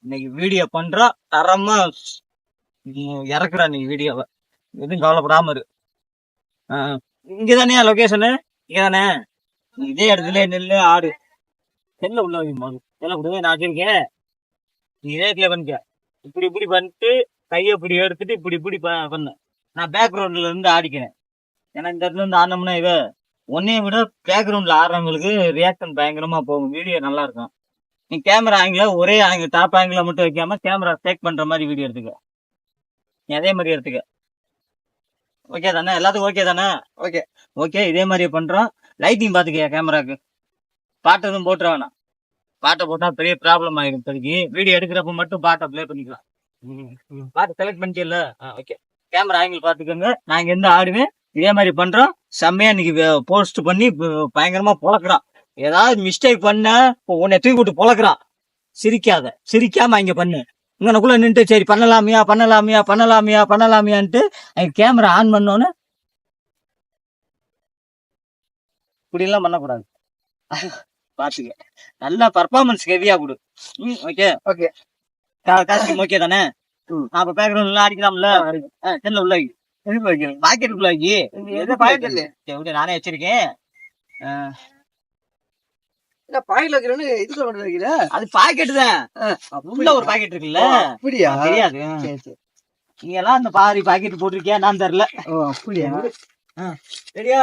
இன்னைக்கு வீடியோ பண்றோம், தரமா இறக்குறா நீ வீடியோவை. எதுவும் கவலைப்படாம இரு. இங்கதானே லொகேஷனு? இங்கதானே? இதே இடத்துல நெல்லு ஆடு செல்ல உள்ள வைக்கும் செல்ல விடுவே நான் வச்சிருக்கேன். நீ இதே இடத்துல பண்ணிக்க. இப்படி இப்படி பண்ணிட்டு கையை இப்படி எடுத்துட்டு இப்படி இப்படி பண்ணு. நான் பேக்ரவுண்ட்ல இருந்து ஆடிக்கிறேன். ஏன்னா இந்த இடத்துல இருந்து ஆடினோம்னா இவ உன்னைய விட பேக்ரவுண்ட்ல ஆடுறவங்களுக்கு ரியாக்ஷன் பயங்கரமா போகும், வீடியோ நல்லா இருக்கும். நீ கேமரா ஆங்கில ஒரே ஆங்கில டாப் ஆங்கில மட்டும் வைக்காம கேமரா டேக் பண்ற மாதிரி வீடியோ எடுத்துக்க. நீ அதே மாதிரி எடுத்துக்க. ஓகே தானே? எல்லாத்துக்கும் ஓகே தானே? Okay okay. இதே மாதிரி பண்றோம். லைட்டிங் பாத்துக்க கேமராக்கு. பாட்டு எதுவும் போட்டுற வேணாம். பாட்டை போட்டா பெரிய ப்ராப்ளம் ஆயிடும். இப்போதைக்கு வீடியோ எடுக்கிறப்ப மட்டும் பாட்டை ப்ளே பண்ணிக்கலாம். பாட்டு செலக்ட் பண்ணிட்டீல்ல? ஓகே. கேமரா ஆங்கிள் பாத்துக்கோங்க. நான் இங்க இருந்து ஆடுவேன். இதே மாதிரி பண்றோம். செம்மையா இன்னைக்கு போஸ்ட் பண்ணி பயங்கரமா பொழக்கிறான். ஏதாவது மிஸ்டேக் பண்ண உன்னை தூக்கி விட்டு பொழக்கிறான். சிரிக்காத, சிரிக்காம இங்க பண்ணு. இங்கனக்குள்ள நின்று சரி பண்ணலாமியா பண்ணலாமியா பண்ணலாமியா பண்ணலாமியான்ட்டு கேமரா ஆன் பண்ணோன்னு இப்படி எல்லாம் பண்ணக்கூடாது. பாத்துக்க. நல்லா பர்ஃபார்மன்ஸ் ஹெவியா கொடு. Okay okay. காஸ்டியூம் ஓகே தானே? அப்ப பேக்ரவுண்ட்ல அடிக்கலாம்ல? செல்ல உள்ள பாக்கெட்டுக்குள்ள வைக்கி. நானே வச்சிருக்கேன். அது பாக்கெட் தான். உள்ள ஒரு பாக்கெட் இருக்குல்ல? அப்படியா? தெரியாது. நீங்க எல்லாம் அந்த பாரி பாக்கெட் போட்டிருக்கியா நான் தெரியல. அப்படியா? சரியா?